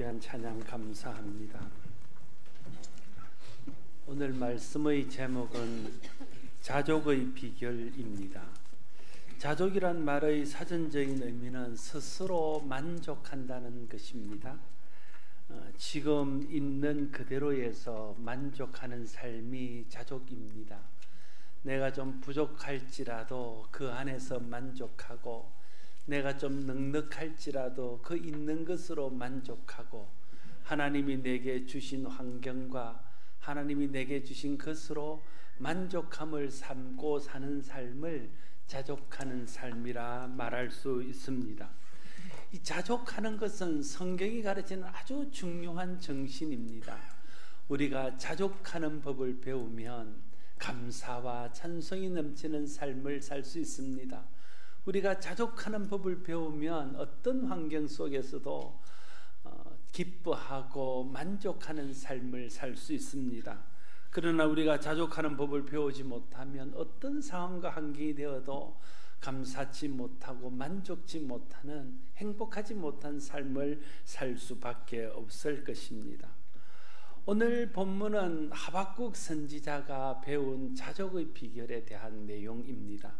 귀한 찬양 감사합니다. 오늘 말씀의 제목은 자족의 비결입니다. 자족이란 말의 사전적인 의미는 스스로 만족한다는 것입니다. 지금 있는 그대로에서 만족하는 삶이 자족입니다. 내가 좀 부족할지라도 그 안에서 만족하고, 내가 좀 넉넉할지라도 그 있는 것으로 만족하고, 하나님이 내게 주신 환경과 하나님이 내게 주신 것으로 만족함을 삼고 사는 삶을 자족하는 삶이라 말할 수 있습니다. 이 자족하는 것은 성경이 가르치는 아주 중요한 정신입니다. 우리가 자족하는 법을 배우면 감사와 찬송이 넘치는 삶을 살 수 있습니다. 우리가 자족하는 법을 배우면 어떤 환경 속에서도 기뻐하고 만족하는 삶을 살 수 있습니다. 그러나 우리가 자족하는 법을 배우지 못하면 어떤 상황과 환경이 되어도 감사치 못하고 만족치 못하는, 행복하지 못한 삶을 살 수밖에 없을 것입니다. 오늘 본문은 하박국 선지자가 배운 자족의 비결에 대한 내용입니다.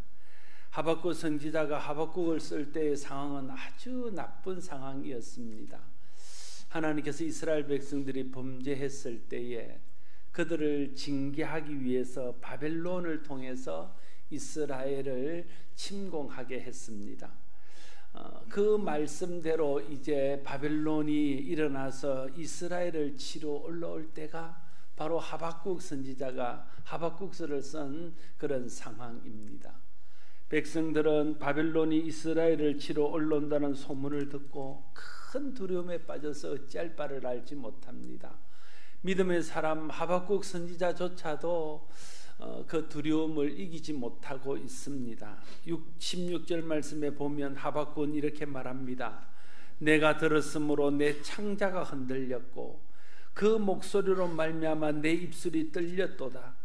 하박국 선지자가 하박국을 쓸 때의 상황은 아주 나쁜 상황이었습니다. 하나님께서 이스라엘 백성들이 범죄했을 때에 그들을 징계하기 위해서 바벨론을 통해서 이스라엘을 침공하게 했습니다. 그 말씀대로 이제 바벨론이 일어나서 이스라엘을 치러 올라올 때가 바로 하박국 선지자가 하박국서를 쓴 그런 상황입니다. 백성들은 바벨론이 이스라엘을 치러 올라온다는 소문을 듣고 큰 두려움에 빠져서 어찌할 바를 알지 못합니다. 믿음의 사람 하박국 선지자조차도 그 두려움을 이기지 못하고 있습니다. 16절 말씀에 보면 하박국은 이렇게 말합니다. 내가 들었으므로 내 창자가 흔들렸고 그 목소리로 말미암아 내 입술이 떨렸도다.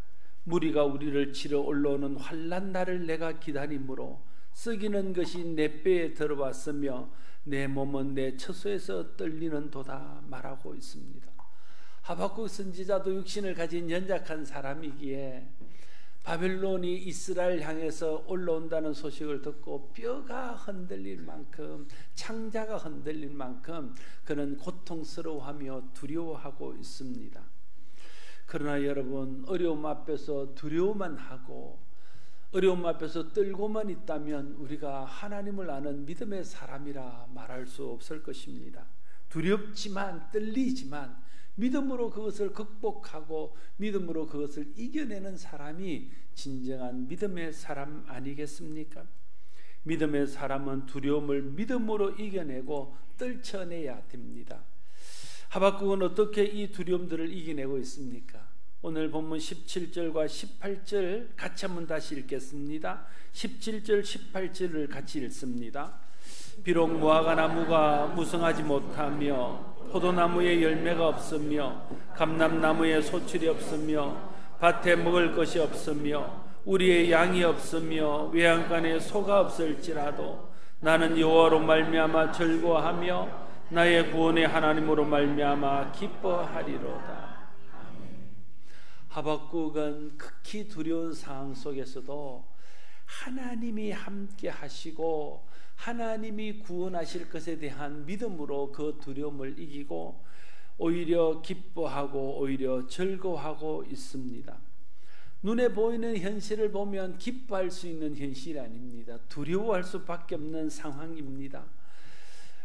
무리가 우리를 치러 올라오는 환난 날을 내가 기다림으로 썩이는 것이 내 뼈에 들어왔으며 내 몸은 내 처소에서 떨리는 도다 말하고 있습니다. 하박국 선지자도 육신을 가진 연약한 사람이기에 바벨론이 이스라엘 향해서 올라온다는 소식을 듣고 뼈가 흔들릴 만큼, 창자가 흔들릴 만큼 그는 고통스러워하며 두려워하고 있습니다. 그러나 여러분, 어려움 앞에서 두려워만 하고 어려움 앞에서 떨고만 있다면 우리가 하나님을 아는 믿음의 사람이라 말할 수 없을 것입니다. 두렵지만, 떨리지만 믿음으로 그것을 극복하고 믿음으로 그것을 이겨내는 사람이 진정한 믿음의 사람 아니겠습니까? 믿음의 사람은 두려움을 믿음으로 이겨내고 떨쳐내야 됩니다. 하박국은 어떻게 이 두려움들을 이겨내고 있습니까? 오늘 본문 17절과 18절 같이 한번 다시 읽겠습니다. 17절 18절을 같이 읽습니다. 비록 무화과 나무가 무성하지 못하며 포도나무에 열매가 없으며 감람나무에 소출이 없으며 밭에 먹을 것이 없으며 우리의 양이 없으며 외양간에 소가 없을지라도 나는 여호와로 말미암아 즐거워하며 나의 구원의 하나님으로 말미암아 기뻐하리로다. 하박국은 극히 두려운 상황 속에서도 하나님이 함께 하시고 하나님이 구원하실 것에 대한 믿음으로 그 두려움을 이기고 오히려 기뻐하고 오히려 즐거워하고 있습니다. 눈에 보이는 현실을 보면 기뻐할 수 있는 현실이 아닙니다. 두려워할 수밖에 없는 상황입니다.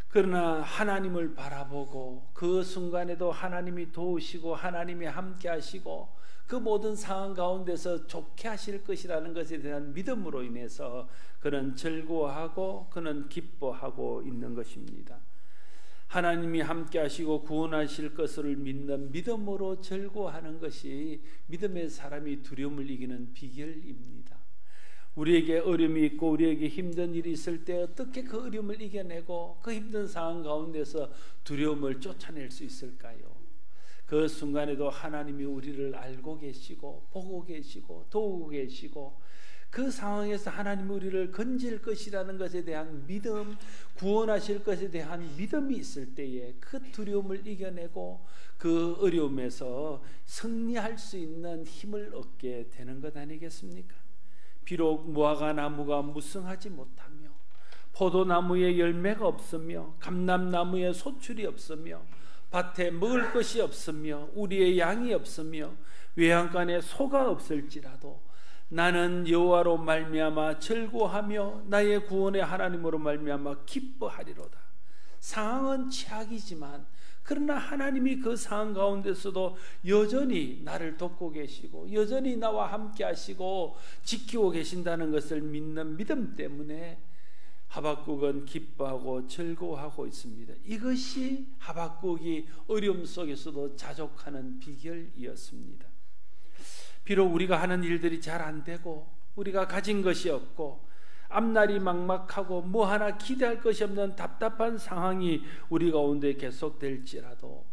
그러나 하나님을 바라보고 그 순간에도 하나님이 도우시고 하나님이 함께 하시고 그 모든 상황 가운데서 좋게 하실 것이라는 것에 대한 믿음으로 인해서 그는 즐거워하고 그는 기뻐하고 있는 것입니다. 하나님이 함께 하시고 구원하실 것을 믿는 믿음으로 즐거워하는 것이 믿음의 사람이 두려움을 이기는 비결입니다. 우리에게 어려움이 있고 우리에게 힘든 일이 있을 때 어떻게 그 어려움을 이겨내고 그 힘든 상황 가운데서 두려움을 쫓아낼 수 있을까요? 그 순간에도 하나님이 우리를 알고 계시고 보고 계시고 도우고 계시고 그 상황에서 하나님이 우리를 건질 것이라는 것에 대한 믿음, 구원하실 것에 대한 믿음이 있을 때에 그 두려움을 이겨내고 그 어려움에서 승리할 수 있는 힘을 얻게 되는 것 아니겠습니까? 비록 무화과 나무가 무성하지 못하며 포도나무에 열매가 없으며 감람나무에 소출이 없으며 밭에 먹을 것이 없으며 우리의 양이 없으며 외양간에 소가 없을지라도 나는 여호와로 말미암아 즐거워하며 나의 구원의 하나님으로 말미암아 기뻐하리로다. 상황은 최악이지만 그러나 하나님이 그 상황 가운데서도 여전히 나를 돕고 계시고 여전히 나와 함께 하시고 지키고 계신다는 것을 믿는 믿음 때문에 하박국은 기뻐하고 즐거워하고 있습니다. 이것이 하박국이 어려움 속에서도 자족하는 비결이었습니다. 비록 우리가 하는 일들이 잘 안 되고 우리가 가진 것이 없고 앞날이 막막하고 뭐 하나 기대할 것이 없는 답답한 상황이 우리 가운데 계속될지라도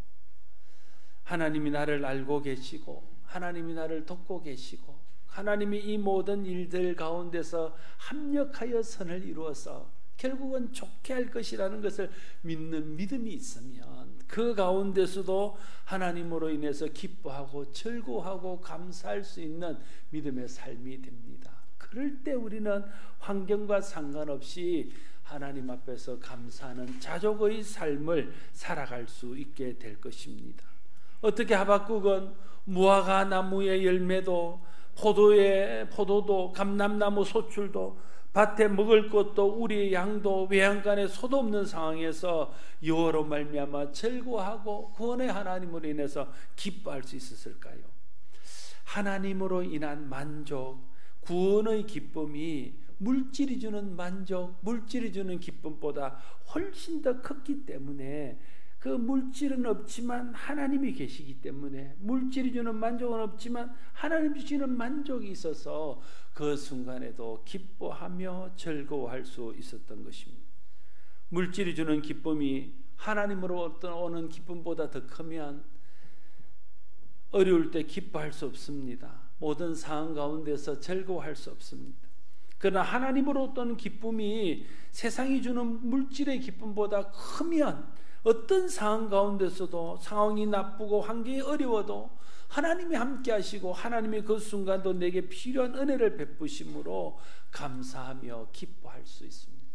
하나님이 나를 알고 계시고 하나님이 나를 돕고 계시고 하나님이 이 모든 일들 가운데서 합력하여 선을 이루어서 결국은 좋게 할 것이라는 것을 믿는 믿음이 있으면 그 가운데서도 하나님으로 인해서 기뻐하고 즐거워하고 감사할 수 있는 믿음의 삶이 됩니다. 그럴 때 우리는 환경과 상관없이 하나님 앞에서 감사하는 자족의 삶을 살아갈 수 있게 될 것입니다. 어떻게 하박국은 무화과 나무의 열매도 포도도 감람나무 소출도 밭에 먹을 것도 우리의 양도 외양간에 소도 없는 상황에서 여호와로 말미암아 즐거워하고 구원의 하나님으로 인해서 기뻐할 수 있었을까요? 하나님으로 인한 만족, 구원의 기쁨이 물질이 주는 만족, 물질이 주는 기쁨보다 훨씬 더 컸기 때문에 그 물질은 없지만 하나님이 계시기 때문에 물질이 주는 만족은 없지만 하나님이 주시는 만족이 있어서 그 순간에도 기뻐하며 즐거워할 수 있었던 것입니다. 물질이 주는 기쁨이 하나님으로부터 오는 기쁨보다 더 크면 어려울 때 기뻐할 수 없습니다. 모든 상황 가운데서 즐거워할 수 없습니다. 그러나 하나님으로부터 오는 기쁨이 세상이 주는 물질의 기쁨보다 크면 어떤 상황 가운데서도 상황이 나쁘고 환경이 어려워도 하나님이 함께 하시고 하나님이 그 순간도 내게 필요한 은혜를 베푸심으로 감사하며 기뻐할 수 있습니다.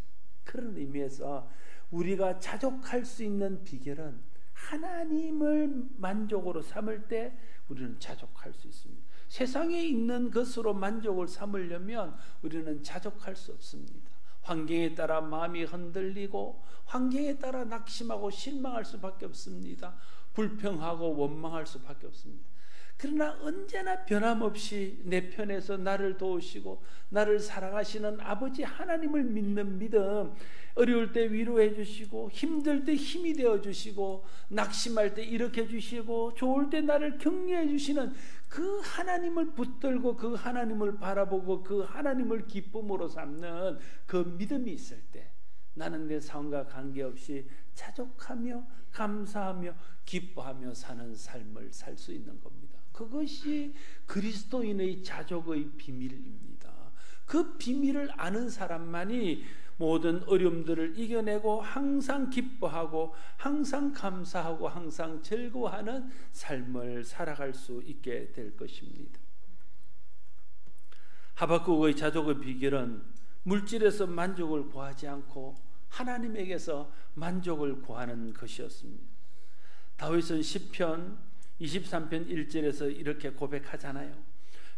그런 의미에서 우리가 자족할 수 있는 비결은 하나님을 만족으로 삼을 때 우리는 자족할 수 있습니다. 세상에 있는 것으로 만족을 삼으려면 우리는 자족할 수 없습니다. 환경에 따라 마음이 흔들리고 환경에 따라 낙심하고 실망할 수밖에 없습니다. 불평하고 원망할 수밖에 없습니다. 그러나 언제나 변함없이 내 편에서 나를 도우시고 나를 사랑하시는 아버지 하나님을 믿는 믿음, 어려울 때 위로해 주시고 힘들 때 힘이 되어 주시고 낙심할 때 일으켜 주시고 좋을 때 나를 격려해 주시는 그 하나님을 붙들고 그 하나님을 바라보고 그 하나님을 기쁨으로 삼는 그 믿음이 있을 때 나는 내 상황과 관계없이 자족하며 감사하며 기뻐하며 사는 삶을 살 수 있는 겁니다. 그것이 그리스도인의 자족의 비밀입니다. 그 비밀을 아는 사람만이 모든 어려움들을 이겨내고 항상 기뻐하고 항상 감사하고 항상 즐거워하는 삶을 살아갈 수 있게 될 것입니다. 하박국의 자족의 비결은 물질에서 만족을 구하지 않고 하나님에게서 만족을 구하는 것이었습니다. 다윗은 시편 23편 1절에서 이렇게 고백하잖아요.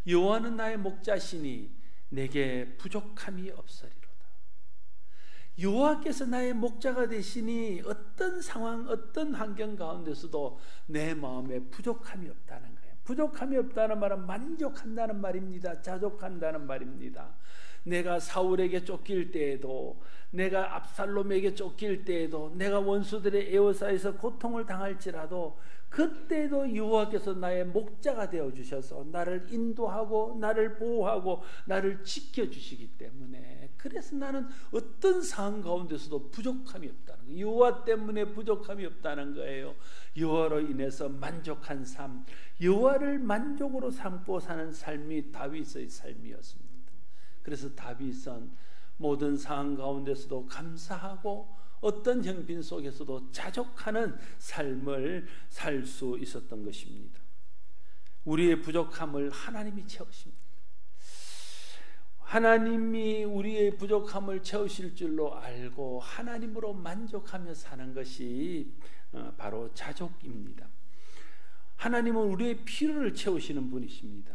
여호와는 나의 목자시니 내게 부족함이 없으리로다. 여호와께서 나의 목자가 되시니 어떤 상황 어떤 환경 가운데서도 내 마음에 부족함이 없다는 거예요. 부족함이 없다는 말은 만족한다는 말입니다. 자족한다는 말입니다. 내가 사울에게 쫓길 때에도 내가 압살롬에게 쫓길 때에도 내가 원수들의 에워싸에서 고통을 당할지라도 그때도 여호와께서 나의 목자가 되어 주셔서 나를 인도하고 나를 보호하고 나를 지켜주시기 때문에 그래서 나는 어떤 상황 가운데서도 부족함이 없다는 거예요. 여호와 때문에 부족함이 없다는 거예요. 여호와로 인해서 만족한 삶, 여호와를 만족으로 삼고 사는 삶이 다윗의 삶이었습니다. 그래서 다윗은 모든 상황 가운데서도 감사하고 어떤 형편 속에서도 자족하는 삶을 살 수 있었던 것입니다. 우리의 부족함을 하나님이 채우십니다. 하나님이 우리의 부족함을 채우실 줄로 알고 하나님으로 만족하며 사는 것이 바로 자족입니다. 하나님은 우리의 필요를 채우시는 분이십니다.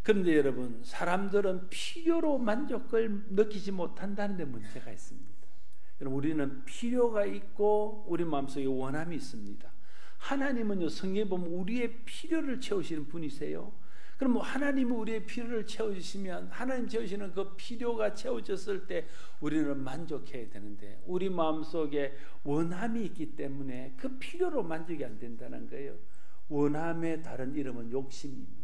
그런데 여러분, 사람들은 필요로 만족을 느끼지 못한다는 데 문제가 있습니다. 여러분, 우리는 필요가 있고 우리 마음속에 원함이 있습니다. 하나님은요, 성경에 보면 우리의 필요를 채우시는 분이세요. 그럼 하나님이 우리의 필요를 채워주시면 하나님 채우시는 그 필요가 채워졌을 때 우리는 만족해야 되는데, 우리 마음속에 원함이 있기 때문에 그 필요로 만족이 안 된다는 거예요. 원함의 다른 이름은 욕심입니다.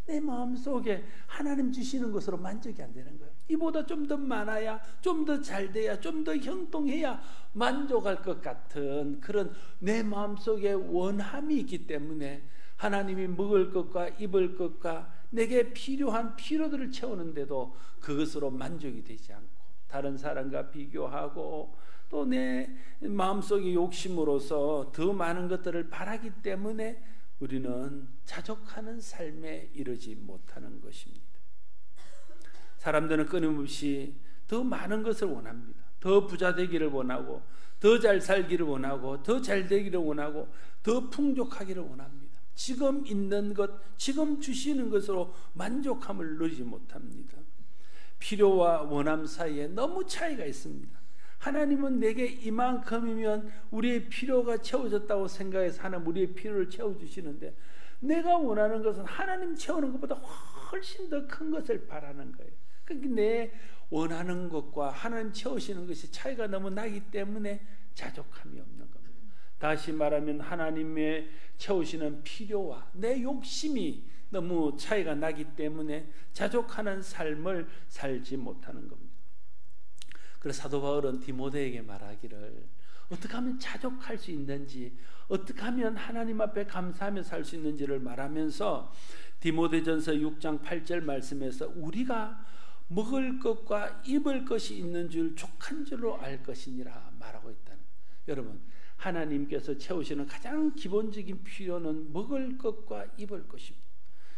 내 마음속에 하나님 주시는 것으로 만족이 안 되는 거예요. 이보다 좀 더 많아야, 좀 더 잘 돼야, 좀 더 형통해야 만족할 것 같은 그런 내 마음속에 원함이 있기 때문에 하나님이 먹을 것과 입을 것과 내게 필요한 필요들을 채우는데도 그것으로 만족이 되지 않고 다른 사람과 비교하고 또 내 마음속의 욕심으로서 더 많은 것들을 바라기 때문에 우리는 자족하는 삶에 이르지 못하는 것입니다. 사람들은 끊임없이 더 많은 것을 원합니다. 더 부자 되기를 원하고, 더 잘 살기를 원하고, 더 잘 되기를 원하고, 더 풍족하기를 원합니다. 지금 있는 것, 지금 주시는 것으로 만족함을 누리지 못합니다. 필요와 원함 사이에 너무 차이가 있습니다. 하나님은 내게 이만큼이면 우리의 필요가 채워졌다고 생각해서 하나님 우리의 필요를 채워주시는데, 내가 원하는 것은 하나님 채우는 것보다 훨씬 더 큰 것을 바라는 거예요. 그러니까 내 원하는 것과 하나님 채우시는 것이 차이가 너무 나기 때문에 자족함이 없는 겁니다. 다시 말하면 하나님의 채우시는 필요와 내 욕심이 너무 차이가 나기 때문에 자족하는 삶을 살지 못하는 겁니다. 그래서 사도 바울은 디모데에게 말하기를, 어떻게 하면 자족할 수 있는지, 어떻게 하면 하나님 앞에 감사하며 살 수 있는지를 말하면서 디모데전서 6장 8절 말씀에서 우리가 먹을 것과 입을 것이 있는 줄 족한 줄로 알 것이니라 말하고 있다는 거예요. 여러분, 하나님께서 채우시는 가장 기본적인 필요는 먹을 것과 입을 것입니다.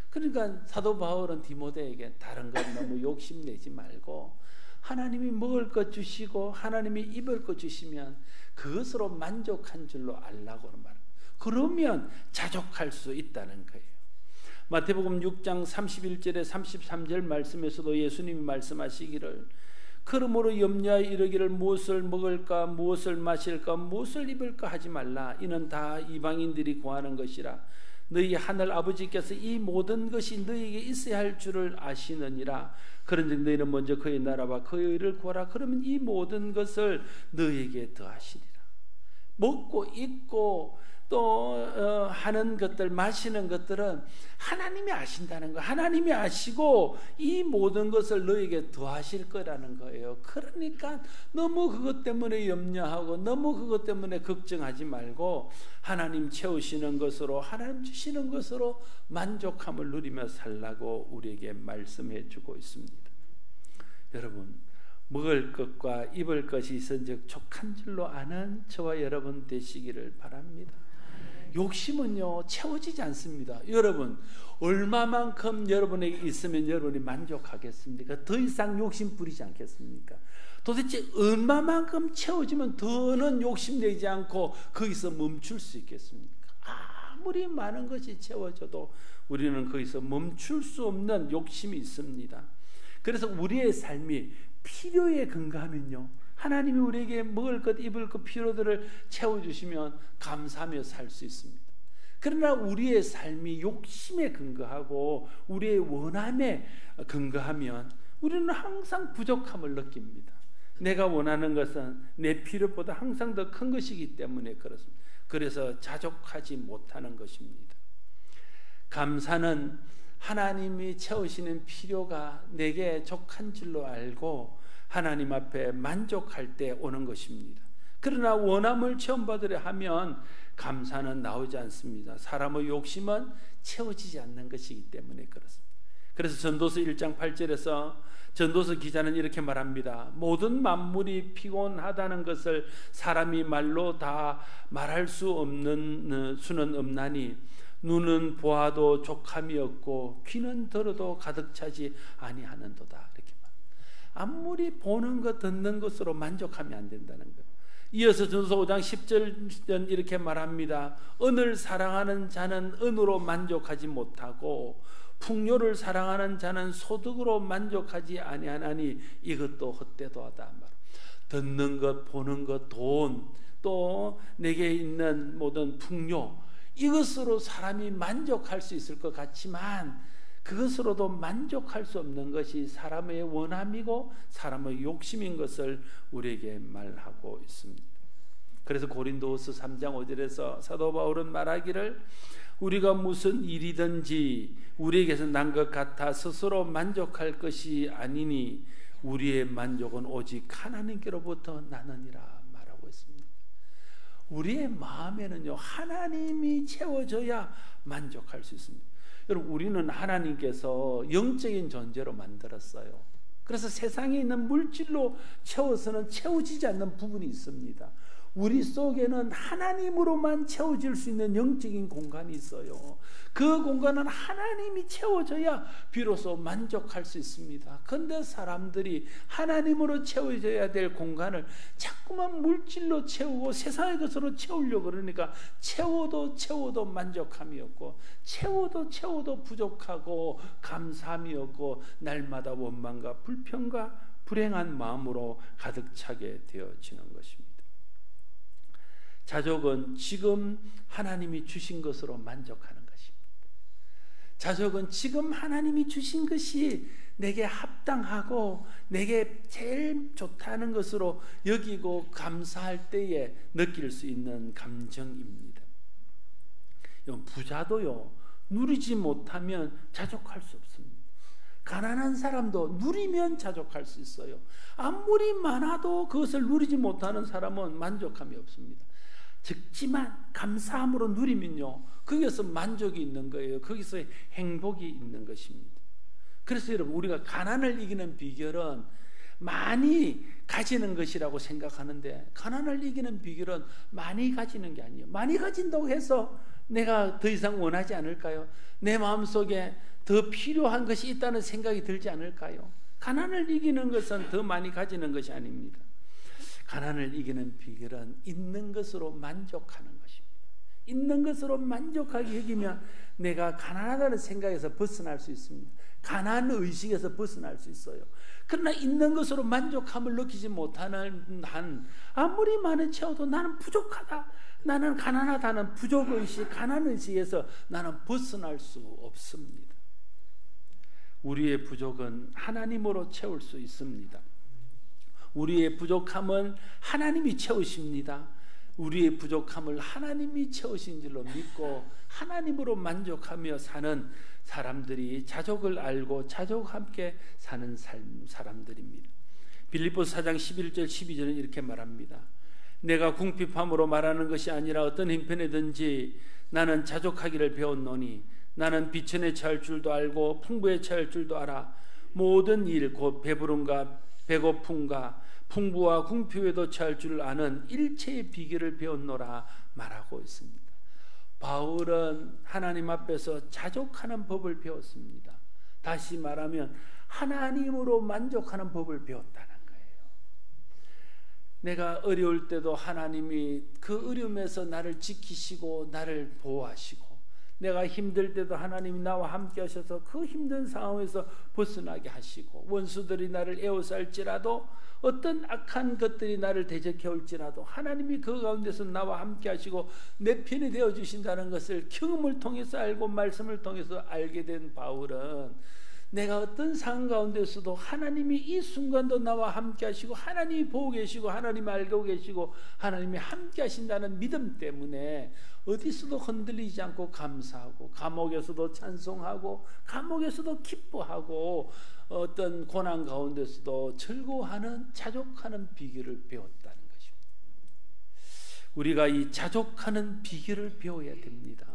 그러니까 사도 바울은 디모데에게 다른 것 너무 욕심내지 말고 하나님이 먹을 것 주시고 하나님이 입을 것 주시면 그것으로 만족한 줄로 알라고 말합니다. 그러면 자족할 수 있다는 거예요. 마태복음 6장 31절에 33절 말씀에서도 예수님이 말씀하시기를, 그러므로 염려하여 이르기를 무엇을 먹을까, 무엇을 마실까, 무엇을 입을까 하지 말라. 이는 다 이방인들이 구하는 것이라. 너희 하늘 아버지께서 이 모든 것이 너희에게 있어야 할 줄을 아시느니라. 그런즉 너희는 먼저 그의 나라와 그의 의를 구하라. 그러면 이 모든 것을 너희에게 더하시리라. 먹고 입고 또 하는 것들, 마시는 것들은 하나님이 아신다는 거, 하나님이 아시고 이 모든 것을 너에게 더하실 거라는 거예요. 그러니까 너무 그것 때문에 염려하고 너무 그것 때문에 걱정하지 말고 하나님 채우시는 것으로, 하나님 주시는 것으로 만족함을 누리며 살라고 우리에게 말씀해 주고 있습니다. 여러분, 먹을 것과 입을 것이 있은즉 족한 줄로 아는 저와 여러분 되시기를 바랍니다. 욕심은요 채워지지 않습니다. 여러분, 얼마만큼 여러분에게 있으면 여러분이 만족하겠습니까? 더 이상 욕심 부리지 않겠습니까? 도대체 얼마만큼 채워지면 더는 욕심내지 않고 거기서 멈출 수 있겠습니까? 아무리 많은 것이 채워져도 우리는 거기서 멈출 수 없는 욕심이 있습니다. 그래서 우리의 삶이 필요에 근거하면요, 하나님이 우리에게 먹을 것, 입을 것, 필요들을 채워주시면 감사하며 살 수 있습니다. 그러나 우리의 삶이 욕심에 근거하고 우리의 원함에 근거하면 우리는 항상 부족함을 느낍니다. 내가 원하는 것은 내 필요보다 항상 더 큰 것이기 때문에 그렇습니다. 그래서 자족하지 못하는 것입니다. 감사는 하나님이 채우시는 필요가 내게 족한 줄로 알고 하나님 앞에 만족할 때 오는 것입니다. 그러나 원함을 체험받으려 하면 감사는 나오지 않습니다. 사람의 욕심은 채워지지 않는 것이기 때문에 그렇습니다. 그래서 전도서 1장 8절에서 전도서 기자는 이렇게 말합니다. 모든 만물이 피곤하다는 것을 사람이 말로 다 말할 수는 없나니 눈은 보아도 족함이 없고 귀는 들어도 가득 차지 아니하는도다. 이렇게 말. 아무리 보는 것 듣는 것으로 만족하면 안 된다는 거예요. 이어서 전도서 5장 10절 이렇게 말합니다. 은을 사랑하는 자는 은으로 만족하지 못하고 풍요를 사랑하는 자는 소득으로 만족하지 아니하나니 이것도 헛되도하다. 듣는 것, 보는 것, 돈, 또 내게 있는 모든 풍요, 이것으로 사람이 만족할 수 있을 것 같지만 그것으로도 만족할 수 없는 것이 사람의 원함이고 사람의 욕심인 것을 우리에게 말하고 있습니다. 그래서 고린도후서 3장 5절에서 사도 바울은 말하기를 우리가 무슨 일이든지 우리에게서 난 것 같아 스스로 만족할 것이 아니니 우리의 만족은 오직 하나님께로부터 나느니라 말하고 있습니다. 우리의 마음에는요, 하나님이 채워져야 만족할 수 있습니다. 여러분, 우리는 하나님께서 영적인 존재로 만들었어요. 그래서 세상에 있는 물질로 채워서는 채워지지 않는 부분이 있습니다. 우리 속에는 하나님으로만 채워질 수 있는 영적인 공간이 있어요. 그 공간은 하나님이 채워져야 비로소 만족할 수 있습니다. 그런데 사람들이 하나님으로 채워져야 될 공간을 자꾸만 물질로 채우고 세상의 것으로 채우려고 그러니까 채워도 만족함이 없고 채워도 부족하고 감사함이 없고 날마다 원망과 불평과 불행한 마음으로 가득 차게 되어지는 것입니다. 자족은 지금 하나님이 주신 것으로 만족하는 것입니다. 자족은 지금 하나님이 주신 것이 내게 합당하고 내게 제일 좋다는 것으로 여기고 감사할 때에 느낄 수 있는 감정입니다. 부자도요, 누리지 못하면 자족할 수 없습니다. 가난한 사람도 누리면 자족할 수 있어요. 아무리 많아도 그것을 누리지 못하는 사람은 만족함이 없습니다. 적지만 감사함으로 누리면요, 거기서 만족이 있는 거예요. 거기서 행복이 있는 것입니다. 그래서 여러분, 우리가 가난을 이기는 비결은 많이 가지는 것이라고 생각하는데 가난을 이기는 비결은 많이 가지는 게 아니에요. 많이 가진다고 해서 내가 더 이상 원하지 않을까요? 내 마음속에 더 필요한 것이 있다는 생각이 들지 않을까요? 가난을 이기는 것은 더 많이 가지는 것이 아닙니다. 가난을 이기는 비결은 있는 것으로 만족하는 것입니다. 있는 것으로 만족하게 여기면 내가 가난하다는 생각에서 벗어날 수 있습니다. 가난 의식에서 벗어날 수 있어요. 그러나 있는 것으로 만족함을 느끼지 못하는 한 아무리 많은 채워도 나는 부족하다, 나는 가난하다는 부족의식, 가난의식에서 나는 벗어날 수 없습니다. 우리의 부족은 하나님으로 채울 수 있습니다. 우리의 부족함은 하나님이 채우십니다. 우리의 부족함을 하나님이 채우신 줄로 믿고 하나님으로 만족하며 사는 사람들이 자족을 알고 자족과 함께 사는 사람들입니다. 빌립보서 4장 11절 12절은 이렇게 말합니다. 내가 궁핍함으로 말하는 것이 아니라 어떤 형편이든지 나는 자족하기를 배웠노니 나는 비천에 처할 줄도 알고 풍부에 처할 줄도 알아. 모든 일 곧 배부름과 배고픔과 풍부와 궁핍에도 처할 줄 아는 일체의 비결을 배웠노라 말하고 있습니다. 바울은 하나님 앞에서 자족하는 법을 배웠습니다. 다시 말하면 하나님으로 만족하는 법을 배웠다는 거예요. 내가 어려울 때도 하나님이 그 어려움에서 나를 지키시고 나를 보호하시고, 내가 힘들 때도 하나님이 나와 함께 하셔서 그 힘든 상황에서 벗어나게 하시고, 원수들이 나를 에워쌀지라도 어떤 악한 것들이 나를 대적해 올지라도 하나님이 그 가운데서 나와 함께 하시고 내 편이 되어 주신다는 것을 경험을 통해서 알고 말씀을 통해서 알게 된 바울은 내가 어떤 상황 가운데서도 하나님이 이 순간도 나와 함께 하시고 하나님이 보고 계시고 하나님이 알고 계시고 하나님이 함께 하신다는 믿음 때문에 어디서도 흔들리지 않고 감사하고, 감옥에서도 찬송하고, 감옥에서도 기뻐하고, 어떤 고난 가운데서도 즐거워하는 자족하는 비결을 배웠다는 것입니다. 우리가 이 자족하는 비결을 배워야 됩니다.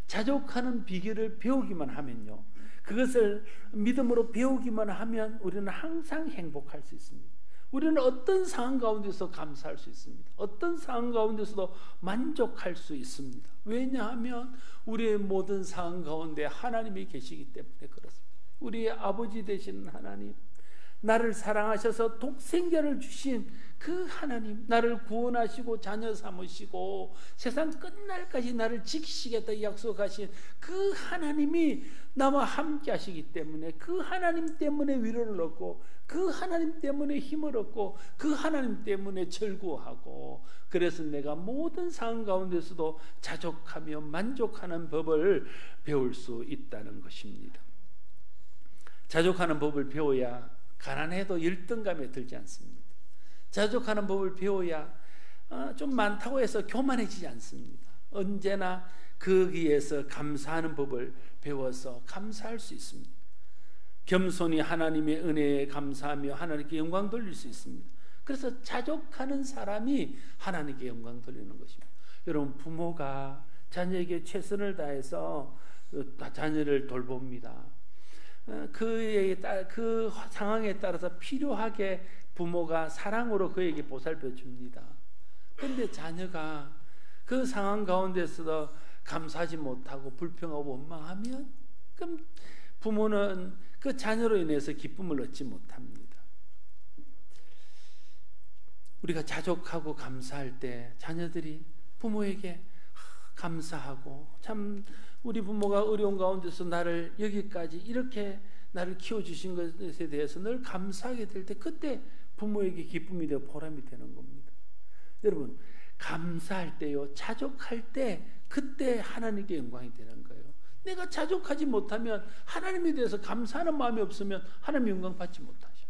자족하는 비결을 배우기만 하면요, 그것을 믿음으로 배우기만 하면 우리는 항상 행복할 수 있습니다. 우리는 어떤 상황 가운데서 감사할 수 있습니다. 어떤 상황 가운데서도 만족할 수 있습니다. 왜냐하면 우리의 모든 상황 가운데 하나님이 계시기 때문에 그렇습니다. 우리의 아버지 되시는 하나님, 나를 사랑하셔서 독생자를 주신 그 하나님, 나를 구원하시고 자녀 삼으시고 세상 끝날까지 나를 지키시겠다 약속하신 그 하나님이 나와 함께 하시기 때문에 그 하나님 때문에 위로를 얻고 그 하나님 때문에 힘을 얻고 그 하나님 때문에 즐거워하고, 그래서 내가 모든 상황 가운데서도 자족하며 만족하는 법을 배울 수 있다는 것입니다. 자족하는 법을 배워야 가난해도 열등감에 들지 않습니다. 자족하는 법을 배워야 좀 많다고 해서 교만해지지 않습니다. 언제나 거기에서 감사하는 법을 배워서 감사할 수 있습니다. 겸손히 하나님의 은혜에 감사하며 하나님께 영광 돌릴 수 있습니다. 그래서 자족하는 사람이 하나님께 영광 돌리는 것입니다. 여러분, 부모가 자녀에게 최선을 다해서 자녀를 돌봅니다. 그 상황에 따라서 필요하게 부모가 사랑으로 그에게 보살펴 줍니다. 그런데 자녀가 그 상황 가운데서도 감사하지 못하고 불평하고 원망하면, 그럼 부모는 그 자녀로 인해서 기쁨을 얻지 못합니다. 우리가 자족하고 감사할 때 자녀들이 부모에게 감사하고, 참 우리 부모가 어려운 가운데서 나를 여기까지 이렇게 나를 키워주신 것에 대해서 늘 감사하게 될 때, 그때 부모에게 기쁨이 되어 보람이 되는 겁니다. 여러분, 감사할 때요, 자족할 때, 그때 하나님께 영광이 되는 거예요. 내가 자족하지 못하면, 하나님에 대해서 감사하는 마음이 없으면 하나님 영광 받지 못하죠.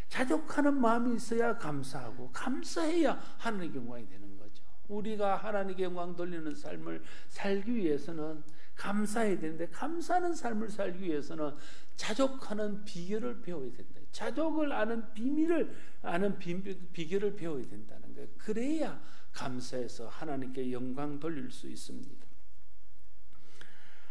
자족하는 마음이 있어야 감사하고, 감사해야 하나님께 영광이 되는 거죠. 우리가 하나님께 영광 돌리는 삶을 살기 위해서는 감사해야 되는데, 감사하는 삶을 살기 위해서는 자족하는 비결을 배워야 된다. 자족을 아는 비밀을 아는 비결을 배워야 된다는 거예요. 그래야 감사해서 하나님께 영광 돌릴 수 있습니다.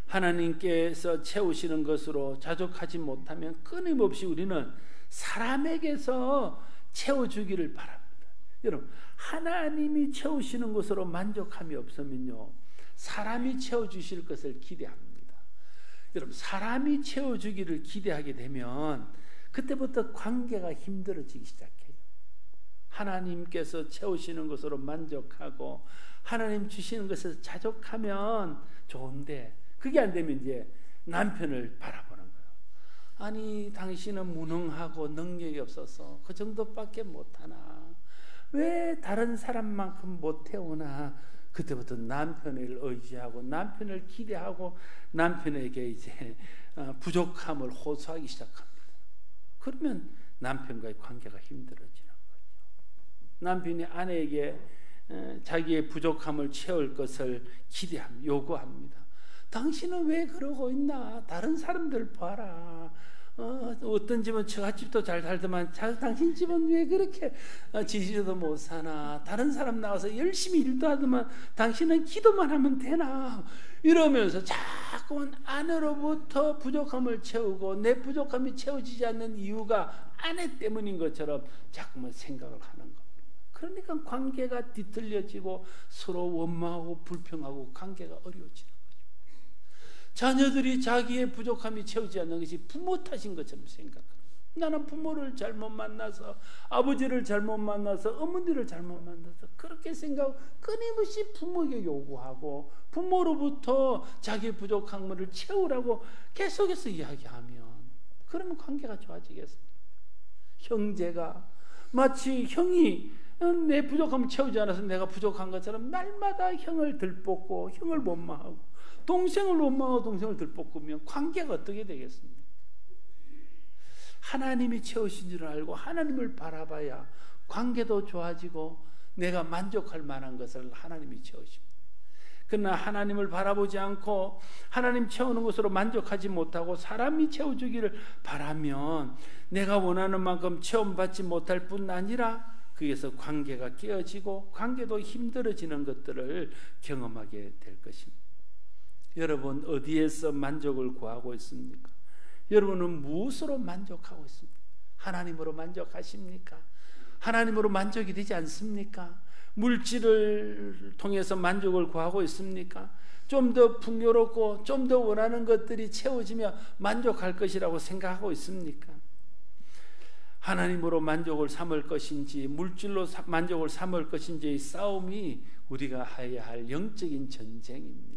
하나님께서 채우시는 것으로 자족하지 못하면 끊임없이 우리는 사람에게서 채워주기를 바랍니다. 여러분, 하나님이 채우시는 것으로 만족함이 없으면요, 사람이 채워주실 것을 기대합니다. 여러분, 사람이 채워주기를 기대하게 되면 그때부터 관계가 힘들어지기 시작해요. 하나님께서 채우시는 것으로 만족하고 하나님 주시는 것에서 자족하면 좋은데, 그게 안 되면 이제 남편을 바라보는 거예요. 아니, 당신은 무능하고 능력이 없어서 그 정도밖에 못하나, 왜 다른 사람만큼 못해오나. 그때부터 남편을 의지하고 남편을 기대하고 남편에게 이제 부족함을 호소하기 시작합니다. 그러면 남편과의 관계가 힘들어지는 거죠. 남편이 아내에게 자기의 부족함을 채울 것을 요구합니다. 당신은 왜 그러고 있나? 다른 사람들 봐라. 어떤 집은 처갓집도 잘 살더만 당신 집은 왜 그렇게 지지도 못 사나? 다른 사람 나와서 열심히 일도 하더만 당신은 기도만 하면 되나? 이러면서 자꾸만 아내로부터 부족함을 채우고, 내 부족함이 채워지지 않는 이유가 아내 때문인 것처럼 자꾸만 생각을 하는 겁니다. 그러니까 관계가 뒤틀려지고 서로 원망하고 불평하고 관계가 어려워지는 거죠. 자녀들이 자기의 부족함이 채우지 않는 것이 부모 탓인 것처럼 생각합니다. 나는 부모를 잘못 만나서, 아버지를 잘못 만나서, 어머니를 잘못 만나서 그렇게 생각하고 끊임없이 부모에게 요구하고 부모로부터 자기의 부족함을 채우라고 계속해서 이야기하면, 그러면 관계가 좋아지겠습니다. 형제가 마치 형이 내 부족함을 채우지 않아서 내가 부족한 것처럼 날마다 형을 들볶고 형을 원망하고, 동생을 원망하고 동생을 들볶으면 관계가 어떻게 되겠습니까? 하나님이 채우신 줄 알고 하나님을 바라봐야 관계도 좋아지고 내가 만족할 만한 것을 하나님이 채우십니다. 그러나 하나님을 바라보지 않고 하나님 채우는 것으로 만족하지 못하고 사람이 채워주기를 바라면 내가 원하는 만큼 체험받지 못할 뿐 아니라 거기에서 관계가 깨어지고 관계도 힘들어지는 것들을 경험하게 될 것입니다. 여러분, 어디에서 만족을 구하고 있습니까? 여러분은 무엇으로 만족하고 있습니까? 하나님으로 만족하십니까? 하나님으로 만족이 되지 않습니까? 물질을 통해서 만족을 구하고 있습니까? 좀 더 풍요롭고 좀 더 원하는 것들이 채워지며 만족할 것이라고 생각하고 있습니까? 하나님으로 만족을 삼을 것인지 물질로 만족을 삼을 것인지의 싸움이 우리가 해야 할 영적인 전쟁입니다.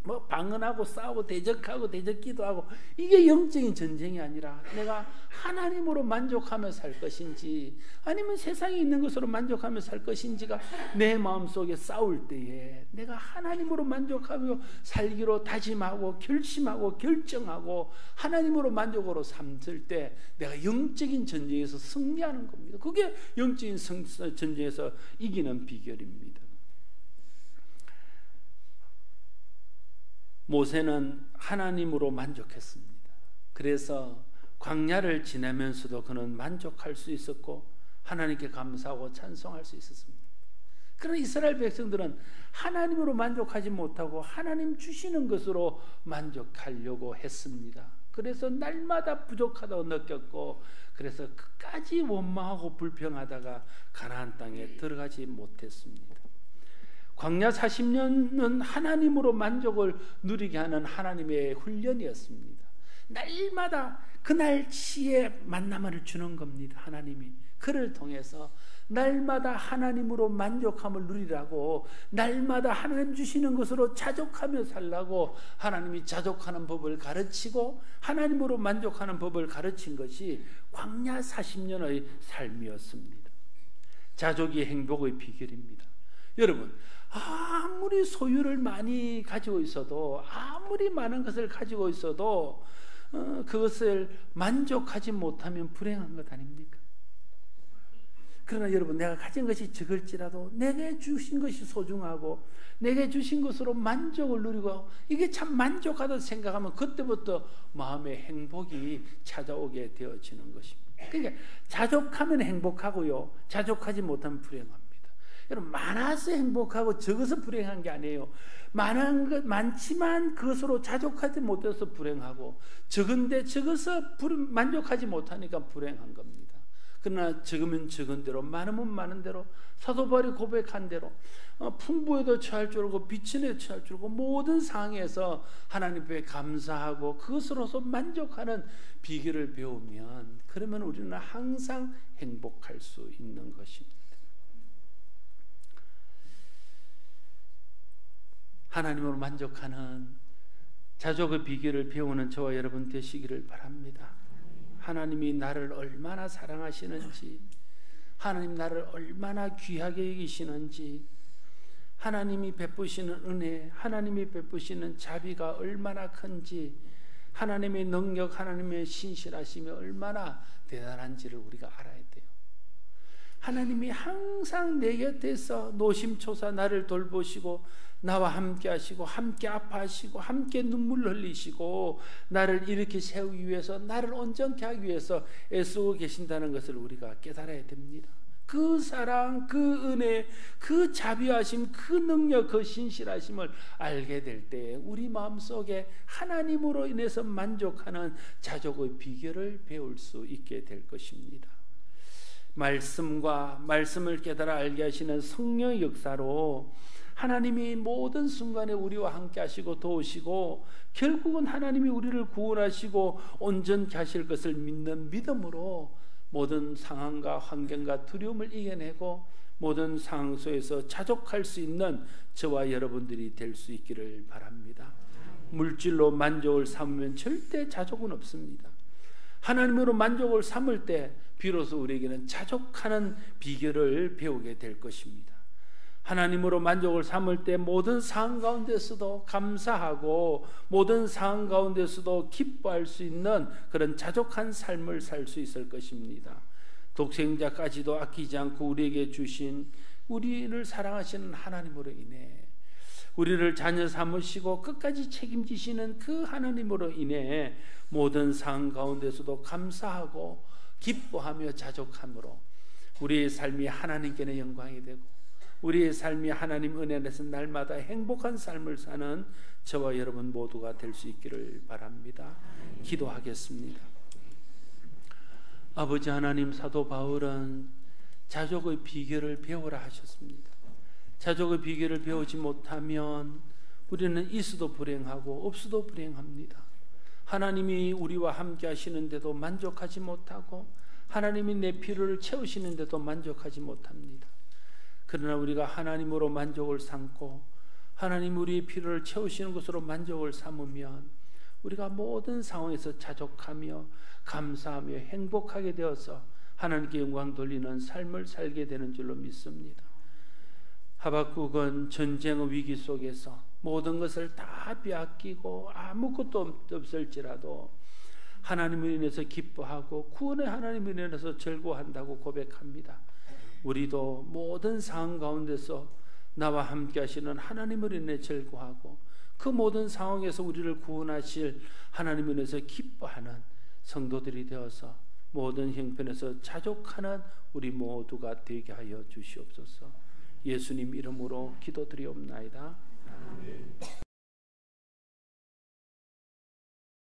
뭐 방언하고 싸우고 대적하고 대적기도 하고, 이게 영적인 전쟁이 아니라 내가 하나님으로 만족하며 살 것인지 아니면 세상에 있는 것으로 만족하며 살 것인지가 내 마음속에 싸울 때에 내가 하나님으로 만족하며 살기로 다짐하고 결심하고 결정하고 하나님으로 만족으로 삼을 때 내가 영적인 전쟁에서 승리하는 겁니다. 그게 영적인 전쟁에서 이기는 비결입니다. 모세는 하나님으로 만족했습니다. 그래서 광야를 지나면서도 그는 만족할 수 있었고 하나님께 감사하고 찬송할 수 있었습니다. 그러나 이스라엘 백성들은 하나님으로 만족하지 못하고 하나님 주시는 것으로 만족하려고 했습니다. 그래서 날마다 부족하다고 느꼈고, 그래서 끝까지 원망하고 불평하다가 가나안 땅에 들어가지 못했습니다. 광야 40년은 하나님으로 만족을 누리게 하는 하나님의 훈련이었습니다. 날마다 그 날씨에 만남을 주는 겁니다. 하나님이 그를 통해서 날마다 하나님으로 만족함을 누리라고, 날마다 하나님 주시는 것으로 자족하며 살라고 하나님이 자족하는 법을 가르치고 하나님으로 만족하는 법을 가르친 것이 광야 40년의 삶이었습니다. 자족이 행복의 비결입니다. 여러분, 아무리 소유를 많이 가지고 있어도, 아무리 많은 것을 가지고 있어도 그것을 만족하지 못하면 불행한 것 아닙니까? 그러나 여러분, 내가 가진 것이 적을지라도 내게 주신 것이 소중하고 내게 주신 것으로 만족을 누리고 이게 참 만족하다 생각하면 그때부터 마음의 행복이 찾아오게 되어지는 것입니다. 그러니까 자족하면 행복하고요, 자족하지 못하면 불행합니다. 여러분, 많아서 행복하고 적어서 불행한 게 아니에요. 많지만 그것으로 자족하지 못해서 불행하고, 적은데 적어서 만족하지 못하니까 불행한 겁니다. 그러나 적으면 적은 대로, 많으면 많은 대로, 사도 바울이 고백한 대로 풍부에도 처할 줄 알고 비천에도 처할 줄 알고 모든 상황에서 하나님 앞에 감사하고 그것으로서 만족하는 비결을 배우면, 그러면 우리는 항상 행복할 수 있는 것입니다. 하나님으로 만족하는 자족의 비결을 배우는 저와 여러분 되시기를 바랍니다. 하나님이 나를 얼마나 사랑하시는지, 하나님 나를 얼마나 귀하게 여기시는지, 하나님이 베푸시는 은혜, 하나님이 베푸시는 자비가 얼마나 큰지, 하나님의 능력, 하나님의 신실하심이 얼마나 대단한지를 우리가 알아야 돼요. 하나님이 항상 내 곁에서 노심초사 나를 돌보시고 나와 함께 하시고 함께 아파하시고 함께 눈물 흘리시고 나를 일으켜 세우기 위해서, 나를 온전케 하기 위해서 애쓰고 계신다는 것을 우리가 깨달아야 됩니다. 그 사랑, 그 은혜, 그 자비하심, 그 능력, 그 신실하심을 알게 될 때 우리 마음속에 하나님으로 인해서 만족하는 자족의 비결을 배울 수 있게 될 것입니다. 말씀과 말씀을 깨달아 알게 하시는 성령의 역사로 하나님이 모든 순간에 우리와 함께 하시고 도우시고 결국은 하나님이 우리를 구원하시고 온전케 하실 것을 믿는 믿음으로 모든 상황과 환경과 두려움을 이겨내고 모든 상황 속에서 자족할 수 있는 저와 여러분들이 될 수 있기를 바랍니다. 물질로 만족을 삼으면 절대 자족은 없습니다. 하나님으로 만족을 삼을 때 비로소 우리에게는 자족하는 비결을 배우게 될 것입니다. 하나님으로 만족을 삼을 때 모든 상황 가운데서도 감사하고 모든 상황 가운데서도 기뻐할 수 있는 그런 자족한 삶을 살 수 있을 것입니다. 독생자까지도 아끼지 않고 우리에게 주신, 우리를 사랑하시는 하나님으로 인해, 우리를 자녀 삼으시고 끝까지 책임지시는 그 하나님으로 인해 모든 상황 가운데서도 감사하고 기뻐하며 자족함으로 우리의 삶이 하나님께는 영광이 되고 우리의 삶이 하나님 은혜 안에서 날마다 행복한 삶을 사는 저와 여러분 모두가 될 수 있기를 바랍니다. 기도하겠습니다. 아버지 하나님, 사도 바울은 자족의 비결을 배우라 하셨습니다. 자족의 비결을 배우지 못하면 우리는 있어도 불행하고 없어도 불행합니다. 하나님이 우리와 함께 하시는데도 만족하지 못하고 하나님이 내 필요를 채우시는데도 만족하지 못합니다. 그러나 우리가 하나님으로 만족을 삼고 하나님 우리의 필요를 채우시는 것으로 만족을 삼으면 우리가 모든 상황에서 자족하며 감사하며 행복하게 되어서 하나님께 영광 돌리는 삶을 살게 되는 줄로 믿습니다. 하박국은 전쟁의 위기 속에서 모든 것을 다 빼앗기고 아무것도 없을지라도 하나님을 인해서 기뻐하고 구원의 하나님을 인해서 즐거워한다고 고백합니다. 우리도 모든 상황 가운데서 나와 함께 하시는 하나님을 인해 즐거워하고 그 모든 상황에서 우리를 구원하실 하나님을 인해서 기뻐하는 성도들이 되어서 모든 형편에서 자족하는 우리 모두가 되게 하여 주시옵소서. 예수님 이름으로 기도드리옵나이다.